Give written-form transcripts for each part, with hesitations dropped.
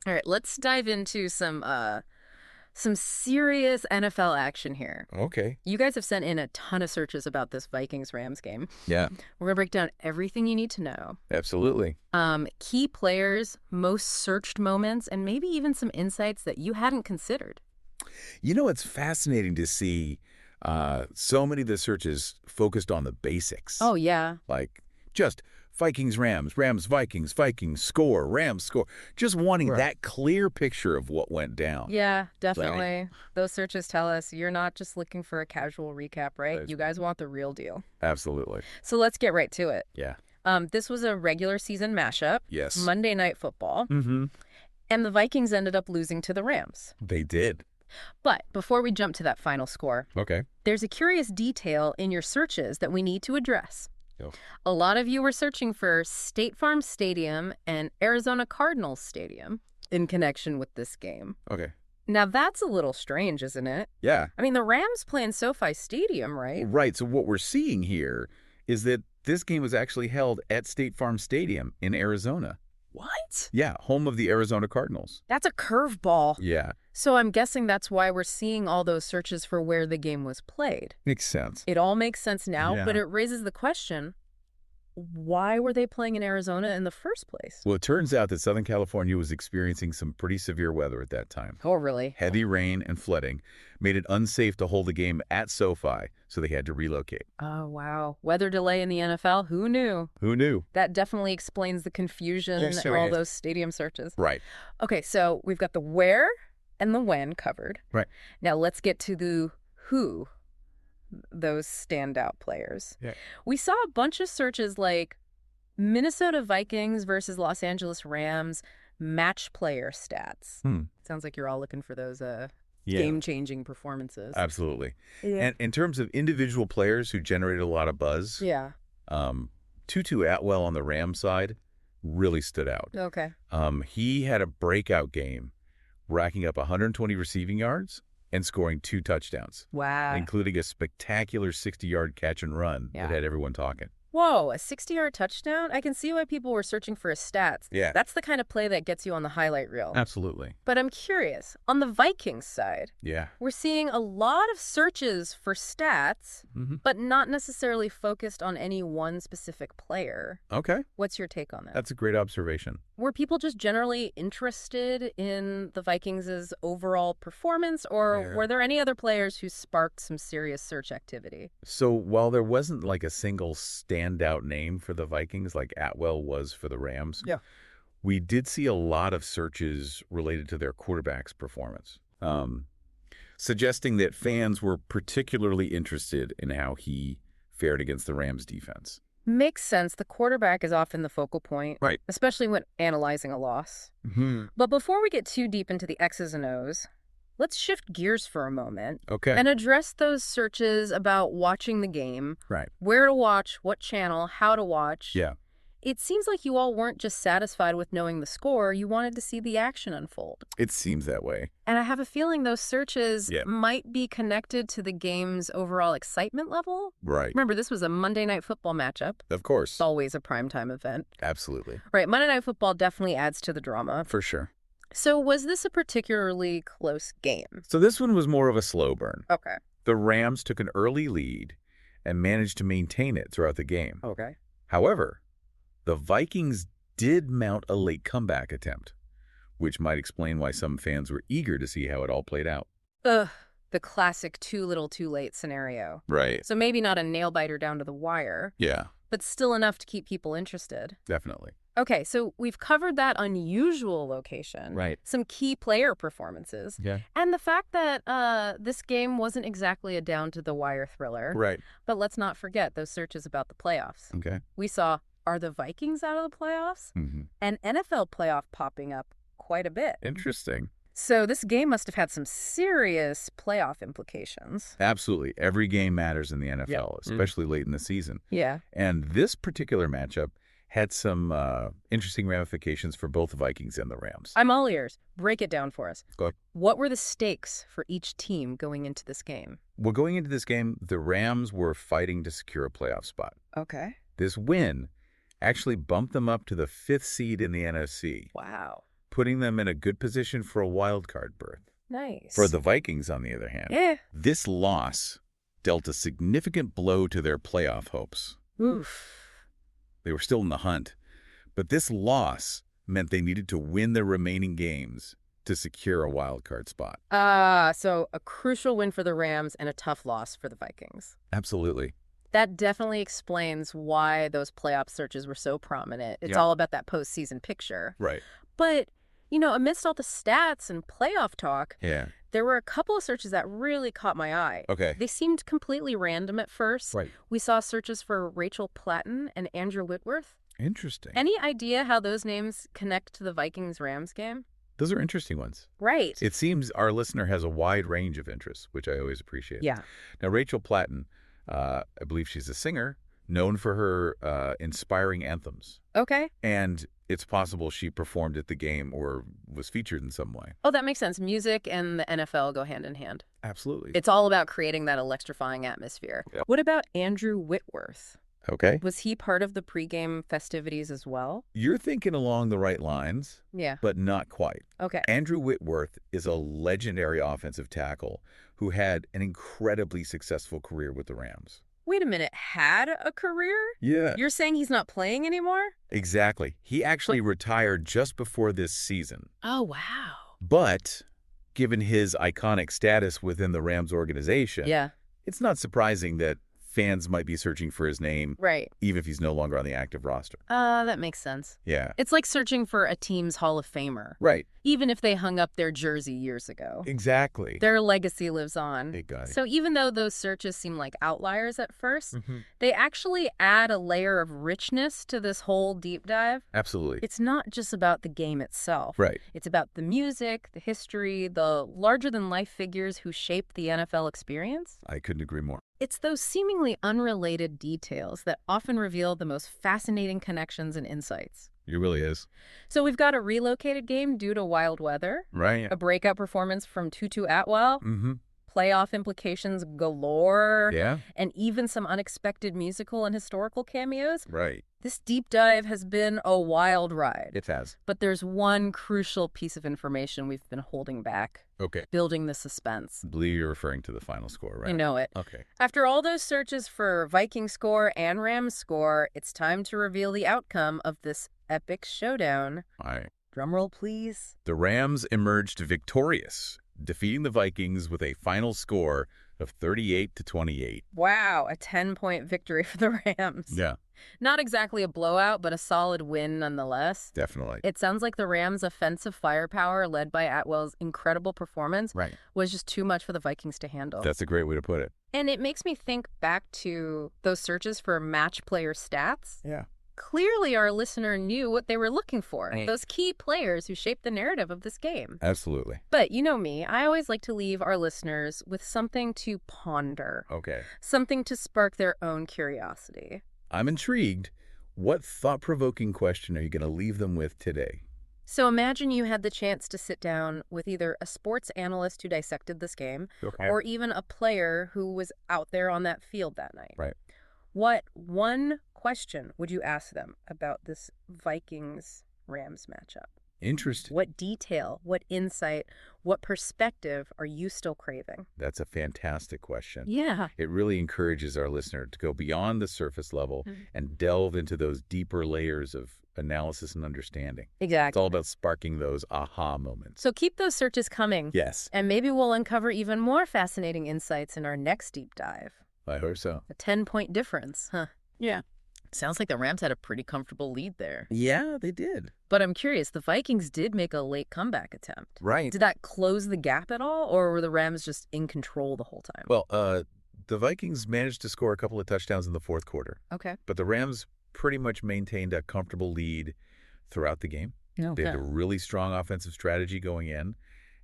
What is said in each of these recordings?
All right, let's dive into some serious NFL action here. Okay. You guys have sent in a ton of searches about this Vikings-Rams game. Yeah, We're gonna break down everything you need to know. absolutely. Key players, most searched moments, and maybe even some insights that you hadn't considered. It's fascinating to see so many of the searches focused on the basics. Oh, yeah. Like just Vikings, Rams, Rams, Vikings, Vikings, score, Rams, score. Just wanting Right. that clear picture of what went down. Yeah, definitely. Those searches tell us you're not just looking for a casual recap, right? That's- You guys want the real deal. Absolutely. So let's get right to it. Yeah. This was a regular season mashup, Yes. Monday Night Football, Mm-hmm. and the Vikings ended up losing to the Rams. They did. But before we jump to that final score, Okay. there's a curious detail in your searches that we need to address. Go. A lot of you were searching for State Farm Stadium and Arizona Cardinals Stadium in connection with this game. Okay. Now, that's a little strange, isn't it? Yeah. I mean, the Rams play in SoFi Stadium, right? Right. So what we're seeing here is that this game was actually held at State Farm Stadium in Arizona. What? Yeah, home of the Arizona Cardinals. That's a curveball. Yeah, So I'm guessing that's why we're seeing all those searches for where the game was played. makes sense. It all makes sense now, Yeah. but it raises the question, why were they playing in Arizona in the first place? Well, it turns out that Southern California was experiencing some pretty severe weather at that time. Oh, really? Heavy rain and flooding made it unsafe to hold the game at SoFi, so they had to relocate. Oh, wow. Weather delay in the NFL? Who knew? Who knew? That definitely explains the confusion Yes, and so all it is. those stadium searches. Right. Okay, so we've got the where and the when covered. Right. Now let's get to the who, those standout players. Yeah. We saw a bunch of searches like Minnesota Vikings versus Los Angeles Rams match player stats. Sounds like you're all looking for those game-changing performances. Absolutely. Yeah. And in terms of individual players who generated a lot of buzz, Yeah. Tutu Atwell on the Rams side really stood out. Okay. He had a breakout game, racking up 120 receiving yards and scoring 2 touchdowns, Wow. including a spectacular 60-yard catch and run Yeah. that had everyone talking. Whoa, a 60-yard touchdown? I can see why people were searching for his stats. Yeah. That's the kind of play that gets you on the highlight reel. Absolutely. But I'm curious, on the Vikings side, Yeah. we're seeing a lot of searches for stats, Mm-hmm. but not necessarily focused on any one specific player. Okay. What's your take on that? That's a great observation. Were people just generally interested in the Vikings' overall performance, or Yeah. were there any other players who sparked some serious search activity? So while there wasn't like a single standout name for the Vikings like Atwell was for the Rams, Yeah. we did see a lot of searches related to their quarterback's performance, suggesting that fans were particularly interested in how he fared against the Rams defense. Makes sense. The quarterback is often the focal point, Right. especially when analyzing a loss. Mm-hmm. But before we get too deep into the X's and O's, let's shift gears for a moment Okay. and address those searches about watching the game, Right. where to watch, what channel, how to watch. Yeah. It seems like you all weren't just satisfied with knowing the score, you wanted to see the action unfold. It seems that way. And I have a feeling those searches Yeah. might be connected to the game's overall excitement level. Right. Remember, this was a Monday Night Football matchup. Of course. It's always a primetime event. Absolutely. Right, Monday Night Football definitely adds to the drama. For sure. So was this a particularly close game? So this one was more of a slow burn. Okay. The Rams took an early lead and managed to maintain it throughout the game. Okay. However, the Vikings did mount a late comeback attempt, which might explain why some fans were eager to see how it all played out. Ugh, the classic too little too late scenario. Right. So maybe not a nail-biter down to the wire, Yeah, but still enough to keep people interested. definitely. Okay, so we've covered that unusual location. Right. Some key player performances. Yeah. And the fact that this game wasn't exactly a down-to-the-wire thriller. Right. But let's not forget those searches about the playoffs. Okay. We saw, are the Vikings out of the playoffs? Mm-hmm. An NFL playoff popping up quite a bit. Interesting. So this game must have had some serious playoff implications. Absolutely. Every game matters in the NFL, especially late in the season. Yeah. And this particular matchup had some interesting ramifications for both the Vikings and the Rams. I'm all ears. Break it down for us. Go ahead. What were the stakes for each team going into this game? Well, going into this game, the Rams were fighting to secure a playoff spot. Okay. This win actually bumped them up to the 5th seed in the NFC. Wow. putting them in a good position for a wild card berth. Nice. For the Vikings, on the other hand, this loss dealt a significant blow to their playoff hopes. Oof. They were still in the hunt, but this loss meant they needed to win their remaining games to secure a wild card spot. So a crucial win for the Rams and a tough loss for the Vikings. Absolutely. That definitely explains why those playoff searches were so prominent. It's all about that postseason picture. Right. But, amidst all the stats and playoff talk, there were a couple of searches that really caught my eye. Okay. They seemed completely random at first. Right. We saw searches for Rachel Platten and Andrew Whitworth. Interesting. Any idea how those names connect to the Vikings-Rams game? Those are interesting ones. Right. It seems our listener has a wide range of interests, which I always appreciate. Yeah. Now, Rachel Platten, I believe she's a singer, known for her inspiring anthems. Okay. And it's possible she performed at the game or was featured in some way. Oh, that makes sense. Music and the NFL go hand in hand. Absolutely. It's all about creating that electrifying atmosphere. Yep. What about Andrew Whitworth? Okay. Was he part of the pregame festivities as well? You're thinking along the right lines. Yeah. But not quite. Okay. Andrew Whitworth is a legendary offensive tackle who had an incredibly successful career with the Rams. Wait a minute, had a career? Yeah. You're saying he's not playing anymore? Exactly. He actually retired just before this season. Oh, wow. But given his iconic status within the Rams organization, it's not surprising that fans might be searching for his name, right? Even if he's no longer on the active roster. That makes sense. Yeah. It's like searching for a team's Hall of Famer. Right. Even if they hung up their jersey years ago. Exactly. Their legacy lives on. It got it. So even though those searches seem like outliers at first, they actually add a layer of richness to this whole deep dive. Absolutely. It's not just about the game itself. Right. It's about the music, the history, the larger-than-life figures who shaped the NFL experience. I couldn't agree more. It's those seemingly unrelated details that often reveal the most fascinating connections and insights. It really is. So we've got a relocated game due to wild weather. Right. A breakout performance from Tutu Atwell. Playoff implications galore. Yeah. And even some unexpected musical and historical cameos. Right. This deep dive has been a wild ride. It has. But there's one crucial piece of information we've been holding back. Okay. Building the suspense. I believe you're referring to the final score, right? You know it. Okay. After all those searches for Viking score and Rams score, it's time to reveal the outcome of this epic showdown. All right. Drumroll, please. The Rams emerged victorious, defeating the Vikings with a final score of 38-28. Wow, a 10-point victory for the Rams. Yeah. Not exactly a blowout, but a solid win nonetheless. Definitely. It sounds like the Rams' offensive firepower, led by Atwell's incredible performance, was just too much for the Vikings to handle. That's a great way to put it. And it makes me think back to those searches for match player stats. Yeah. Clearly, our listener knew what they were looking for, those key players who shaped the narrative of this game. Absolutely. But you know me, I always like to leave our listeners with something to ponder. Okay. Something to spark their own curiosity. I'm intrigued. What thought-provoking question are you going to leave them with today? So imagine you had the chance to sit down with either a sports analyst who dissected this game, or even a player who was out there on that field that night. Right. What one question would you ask them about this Vikings-Rams matchup? Interesting. What detail, what insight, what perspective are you still craving? That's a fantastic question. Yeah. It really encourages our listener to go beyond the surface level and delve into those deeper layers of analysis and understanding. Exactly. It's all about sparking those aha moments. So keep those searches coming. Yes. And maybe we'll uncover even more fascinating insights in our next deep dive. I hope so. A 10-point difference, huh? Yeah. Sounds like the Rams had a pretty comfortable lead there. Yeah, they did. But I'm curious, the Vikings did make a late comeback attempt. Right. Did that close the gap at all, or were the Rams just in control the whole time? Well, the Vikings managed to score a couple of touchdowns in the fourth quarter. Okay. But the Rams pretty much maintained a comfortable lead throughout the game. Okay. They had a really strong offensive strategy going in,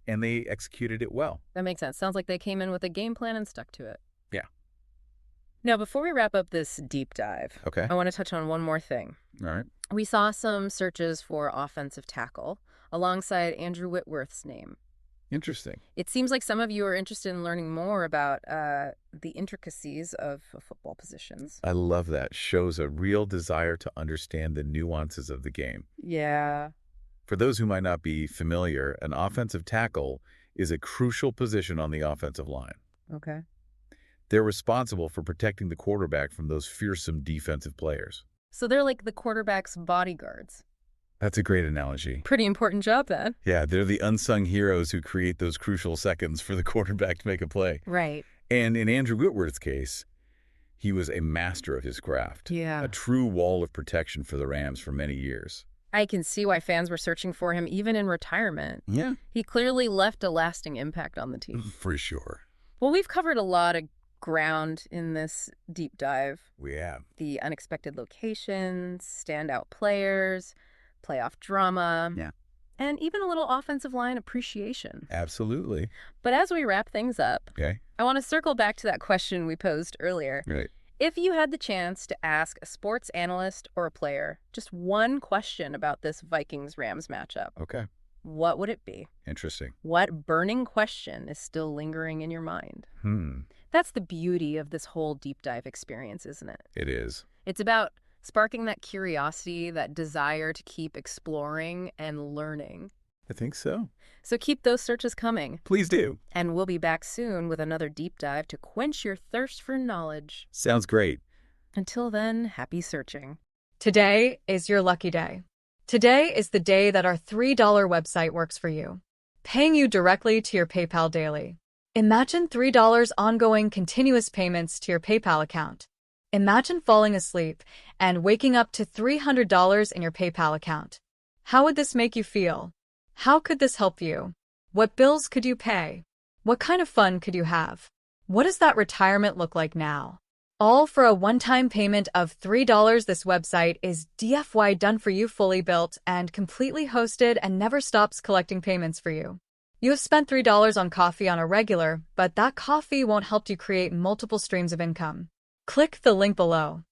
and they executed it well. That makes sense. Sounds like they came in with a game plan and stuck to it. Yeah. Now, before we wrap up this deep dive, Okay. I want to touch on one more thing. All right. We saw some searches for offensive tackle alongside Andrew Whitworth's name. Interesting. It seems like some of you are interested in learning more about the intricacies of football positions. I love that. Shows a real desire to understand the nuances of the game. Yeah. For those who might not be familiar, an offensive tackle is a crucial position on the offensive line. Okay. They're responsible for protecting the quarterback from those fearsome defensive players. So they're like the quarterback's bodyguards. That's a great analogy. Pretty important job, then. Yeah, they're the unsung heroes who create those crucial seconds for the quarterback to make a play. Right. And in Andrew Whitworth's case, he was a master of his craft. Yeah. A true wall of protection for the Rams for many years. I can see why fans were searching for him even in retirement. Yeah. He clearly left a lasting impact on the team. For sure. Well, we've covered a lot of ground in this deep dive. We have. The unexpected locations, standout players, playoff drama. Yeah. And even a little offensive line appreciation. Absolutely. But as we wrap things up, Okay. I want to circle back to that question we posed earlier. Right. If you had the chance to ask a sports analyst or a player just one question about this Vikings-Rams matchup, Okay. what would it be? Interesting. What burning question is still lingering in your mind? That's the beauty of this whole deep dive experience, isn't it? It is. It's about sparking that curiosity, that desire to keep exploring and learning. I think so. So keep those searches coming. Please do. And we'll be back soon with another deep dive to quench your thirst for knowledge. Sounds great. Until then, happy searching. Today is your lucky day. Today is the day that our $3 website works for you, paying you directly to your PayPal daily. Imagine $3 ongoing continuous payments to your PayPal account. Imagine falling asleep and waking up to $300 in your PayPal account. How would this make you feel? How could this help you? What bills could you pay? What kind of fun could you have? What does that retirement look like now? All for a one-time payment of $3. This website is DFY done for you, fully built and completely hosted, and never stops collecting payments for you. You have spent $3 on coffee on a regular, but that coffee won't help you create multiple streams of income. Click the link below.